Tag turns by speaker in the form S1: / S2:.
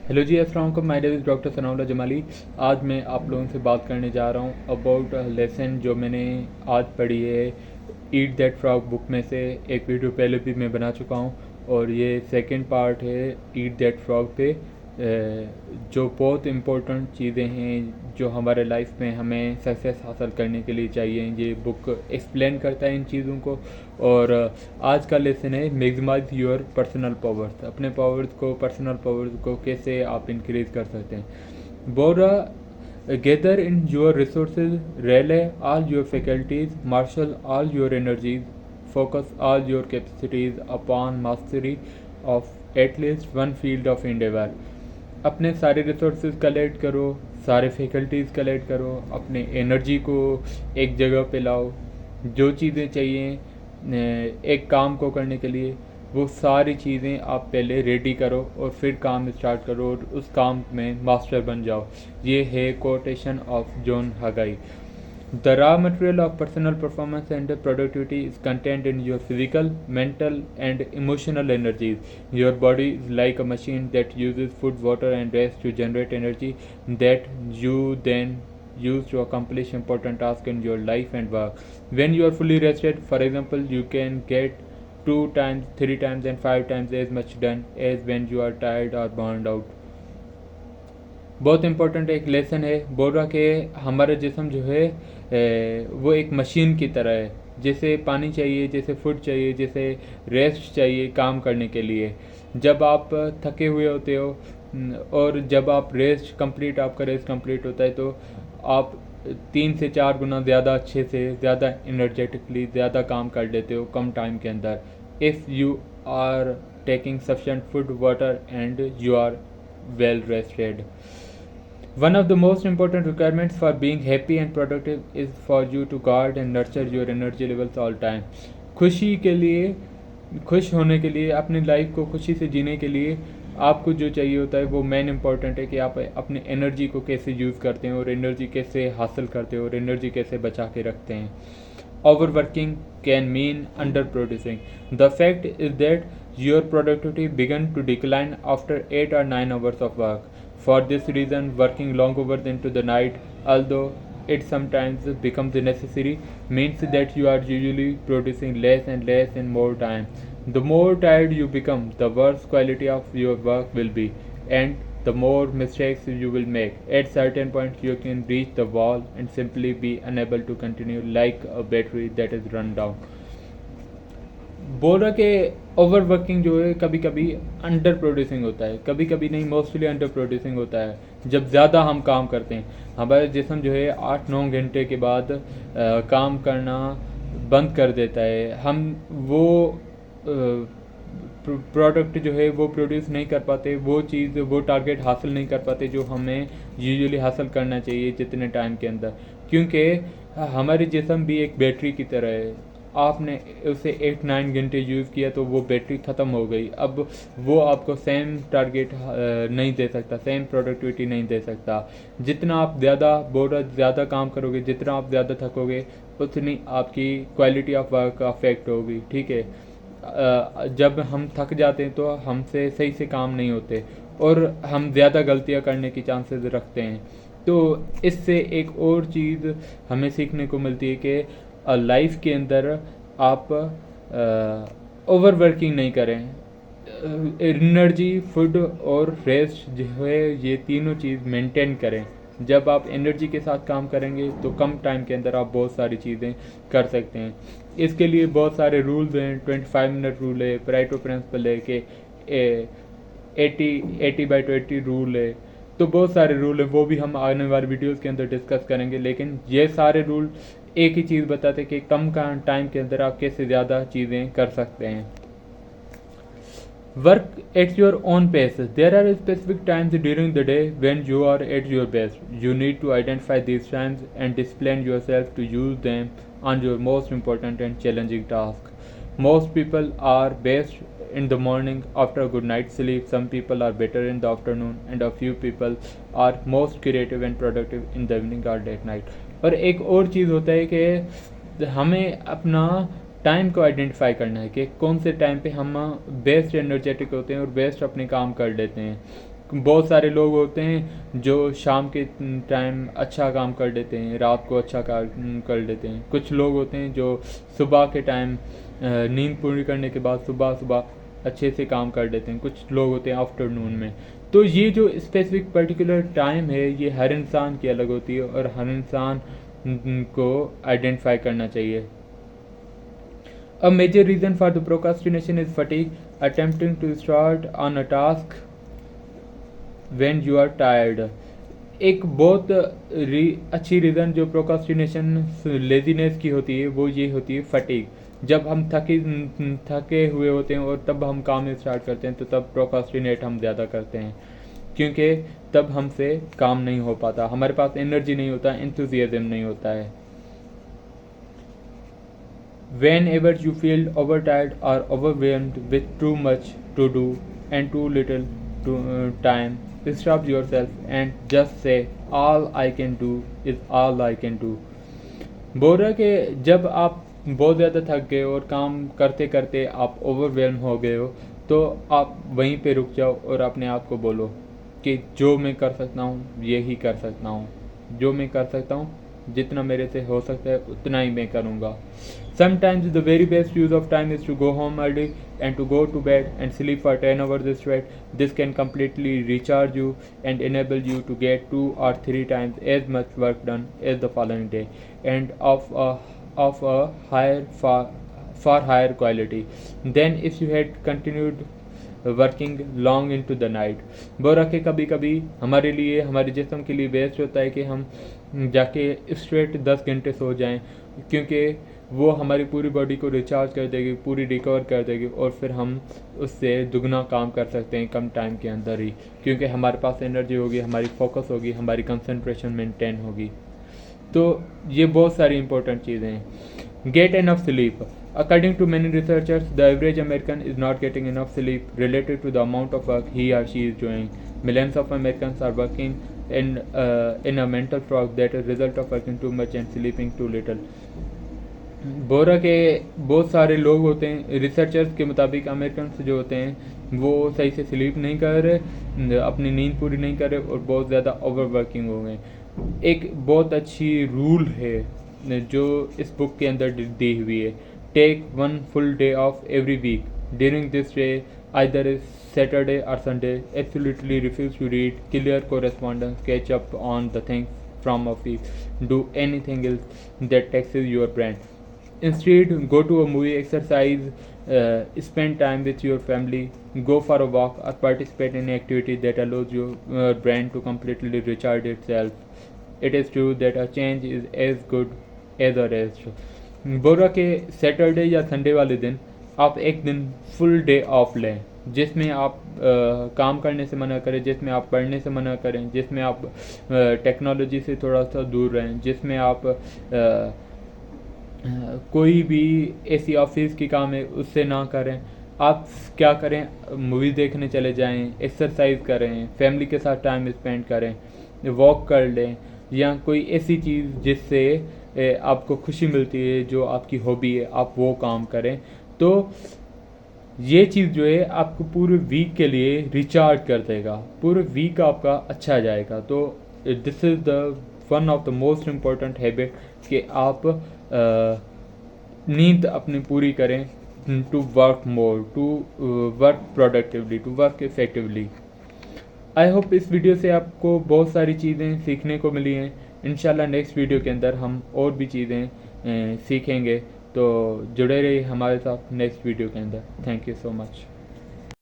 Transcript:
S1: Hello जी, अस्सलाम वालेकुम। My name is doctor Sanaullah Jamali. आज मैं आप लोगों से बात करने जा रहा हूँ अबाउट लेसन जो मैंने आज पढ़ी है ईट दैट फ्रॉग बुक में से। एक वीडियो पहले भी मैं बना चुका हूँ और ये सेकंड पार्ट है ईट दैट फ्रॉग पे। जो बहुत इम्पोर्टेंट चीज़ें हैं जो हमारे लाइफ में हमें सक्सेस हासिल करने के लिए चाहिए, ये बुक एक्सप्लेन करता है इन चीज़ों को। और आज का लेसन है मैक्सिमाइज योर पर्सनल पावर्स। अपने पावर्स को, पर्सनल पावर्स को कैसे आप इंक्रीज कर सकते हैं। बोरा gather in your resources, rely all your faculties, marshal all your energies, focus all your capacities upon mastery of at least one field of endeavor। अपने सारे रिसोर्सेज कलेक्ट करो, सारे फैकल्टीज़ कलेक्ट करो, अपने एनर्जी को एक जगह पे लाओ। जो चीज़ें चाहिए एक काम को करने के लिए, वो सारी चीज़ें आप पहले रेडी करो और फिर काम स्टार्ट करो और उस काम में मास्टर बन जाओ। ये है quotation of John हगाई। The raw material of personal performance and productivity is contained in your physical, mental, and emotional energies. Your body is like a machine that uses food, water, and rest to generate energy that you then use to accomplish important tasks in your life and work. When you are fully rested, for example, you can get 2 times, 3 times, and 5 times as much done as when you are tired or burned out. बहुत important एक lesson है। बोल रहा कि हमारा जिस्म जो है वो एक मशीन की तरह है। जैसे पानी चाहिए, जैसे फूड चाहिए, जैसे रेस्ट चाहिए काम करने के लिए। जब आप थके हुए होते हो और जब आप आपका रेस्ट कंप्लीट होता है तो आप 3 से 4 गुना ज़्यादा अच्छे से, ज़्यादा इनर्जेटिकली, ज़्यादा काम कर लेते हो कम टाइम के अंदर। If you are taking sufficient food, water and you are well rested. One of the most important requirements for being happy and productive is for you to guard and nurture your energy levels all time. खुशी के लिए, खुश होने के लिए, अपनी life को खुशी से जीने के लिए आपको जो चाहिए होता है वो मेन इम्पॉर्टेंट है कि आप अपने एनर्जी को कैसे यूज़ करते हैं और एनर्जी कैसे हासिल करते हैं और एनर्जी कैसे बचा के रखते हैं। Overworking can mean underproducing. The fact is that your productivity began to decline after 8 or 9 hours of work. For this reason, working long hours into the night, although it sometimes becomes necessary, means that you are usually producing less and less in more time. The more tired you become, the worse quality of your work will be, and the more mistakes you will make. At certain point, you can reach the wall and simply be unable to continue like a battery that is run down. बोल रहा कि over working जो है कभी कभी under producing होता है, कभी कभी नहीं, मोस्टली अंडर प्रोड्यूसिंग होता है। जब ज़्यादा हम काम करते हैं, हमारा जिस्म जो है 8-9 घंटे के बाद काम करना बंद कर देता है। हम वो प्रोडक्ट जो है वो प्रोड्यूस नहीं कर पाते, वो चीज़, वो टारगेट हासिल नहीं कर पाते जो हमें यूजुअली हासिल करना चाहिए जितने टाइम के अंदर। क्योंकि हमारी जिस्म भी एक बैटरी की तरह है। आपने उसे 8-9 घंटे यूज़ किया तो वो बैटरी ख़त्म हो गई। अब वो आपको सेम टारगेट नहीं दे सकता, सेम प्रोडक्टिविटी नहीं दे सकता। जितना आप ज़्यादा काम करोगे, जितना आप ज़्यादा थकोगे, उतनी आपकी क्वालिटी ऑफ वर्क अफेक्ट होगी। ठीक है, जब हम थक जाते हैं तो हमसे सही से काम नहीं होते और हम ज़्यादा गलतियां करने की चांसेस रखते हैं। तो इससे एक और चीज़ हमें सीखने को मिलती है कि लाइफ के अंदर आप ओवर वर्किंग नहीं करें। एनर्जी, फूड और रेस्ट जो है ये तीनों चीज़ मेंटेन करें। जब आप एनर्जी के साथ काम करेंगे तो कम टाइम के अंदर आप बहुत सारी चीज़ें कर सकते हैं। इसके लिए बहुत सारे रूल्स हैं। 25 मिनट रूल है, परेटो प्रिंसिपल है कि 80/20 रूल है। तो बहुत सारे रूल हैं, वो भी हम आने वाले वीडियोस के अंदर डिस्कस करेंगे। लेकिन ये सारे रूल एक ही चीज़ बताते हैं कि कम टाइम के अंदर आप कैसे ज़्यादा चीज़ें कर सकते हैं। Work at your own pace. There are specific times during the day when you are at your best. You need to identify these times and discipline yourself to use them on your most important and challenging task. Most people are best in the morning after a good night's sleep. Some people are better in the afternoon, and a few people are most creative and productive in the evening or late night. और एक और चीज़ होता है कि हमें अपना time को identify करना है कि कौन से टाइम पे हम बेस्ट एनर्जेटिक होते हैं और बेस्ट अपने काम कर लेते हैं। बहुत सारे लोग होते हैं जो शाम के टाइम अच्छा काम कर देते हैं, रात को अच्छा कर देते हैं। कुछ लोग होते हैं जो सुबह के टाइम नींद पूरी करने के बाद सुबह सुबह अच्छे से काम कर देते हैं। कुछ लोग होते हैं आफ्टरनून में। तो ये जो स्पेसिफिक पर्टिकुलर टाइम है ये हर इंसान की अलग होती है और हर इंसान को आइडेंटिफाई करना चाहिए। A major reason for the procrastination is fatigue, attempting to start on a task when you are tired. एक बहुत अच्छी रीज़न जो प्रोकास्टिनेशन लेजीनेस की होती है वो ये होती है फटीग। जब हम थके हुए होते हैं और तब हम काम स्टार्ट करते हैं तो तब प्रोकास्टिनेट हम ज़्यादा करते हैं, क्योंकि तब हमसे काम नहीं हो पाता, हमारे पास एनर्जी नहीं होता, एंथुजियाज्म नहीं होता है। Whenever you feel overtired or overwhelmed with too much to do and too little time, stop yourself and just say, all I can do is all I can do. बोल रहा है कि जब आप बहुत ज़्यादा थक गए और काम करते करते आप ओवरवेलम हो गए हो तो आप वहीं पे रुक जाओ और अपने आप को बोलो कि जो मैं कर सकता हूँ यही कर सकता हूँ, जो मैं कर सकता हूँ जितना मेरे से हो सकता है उतना ही मैं करूँगा। Sometimes the very best use of time is to go home early and to go to bed and sleep for 10 hours straight. This can completely recharge you and enable you to get 2 or 3 times as much work done as the following day and of a far higher quality than if you had continued working long into the night. वो रखे कभी कभी हमारे लिए, हमारे जिस्म के लिए बेस्ट होता है कि हम जाके स्ट्रेट 10 घंटे सो जाएं, क्योंकि वो हमारी पूरी बॉडी को रिचार्ज कर देगी, पूरी रिकवर कर देगी और फिर हम उससे दुगना काम कर सकते हैं कम टाइम के अंदर ही, क्योंकि हमारे पास एनर्जी होगी, हमारी फोकस होगी, हमारी कंसंट्रेशन मेंटेन होगी। तो ये बहुत सारी इंपॉर्टेंट चीज़ें हैं। Get enough sleep. According to many researchers, the average American is not getting enough sleep related to the amount of work he or she is doing. Millions of Americans are working in a mental fog that is a result of working too much and sleeping too little. बोरा के बहुत सारे लोग होते हैं, researchers के मुताबिक American जो होते हैं वो सही से स्लीप नहीं कर रहे, अपनी नींद पूरी नहीं कर रहे और बहुत ज़्यादा ओवर वर्किंग हो गए। एक बहुत अच्छी रूल है जो इस बुक के अंदर दी हुई है। Take one full day off every week. During this day, either is Saturday or Sunday, absolutely refuse to read, kill your correspondence, catch up on the things from office, do anything else that taxes your brain. Instead, go to a movie, exercise, spend time with your family, go for a walk, or participate in an activity that allows your brain to completely recharge itself. It is true that a change is as good as a rest. बोल रहा कि Saturday या Sunday वाले दिन आप एक दिन full day of लें, जिसमें आप काम करने से मना करें, जिसमें आप पढ़ने से मना करें, जिसमें आप टेक्नोलॉजी से थोड़ा सा दूर रहें, जिसमें आप कोई भी ऐसी ऑफिस की काम है उससे ना करें। आप क्या करें, मूवी देखने चले जाएं, एक्सरसाइज करें, फैमिली के साथ टाइम स्पेंड करें, वॉक कर लें या कोई ऐसी चीज़ जिससे आपको खुशी मिलती है, जो आपकी हॉबी है, आप वो काम करें। तो ये चीज़ जो है आपको पूरे वीक के लिए रिचार्ज कर देगा, पूरे वीक आपका अच्छा जाएगा। तो this is the one of the most important habit कि आप नींद अपनी पूरी करें, to work more, to work productively, to work effectively. I hope इस वीडियो से आपको बहुत सारी चीज़ें सीखने को मिली हैं। इंशाल्लाह नेक्स्ट वीडियो के अंदर हम और भी चीज़ें सीखेंगे, तो जुड़े रहिए हमारे साथ नेक्स्ट वीडियो के अंदर। Thank you so much.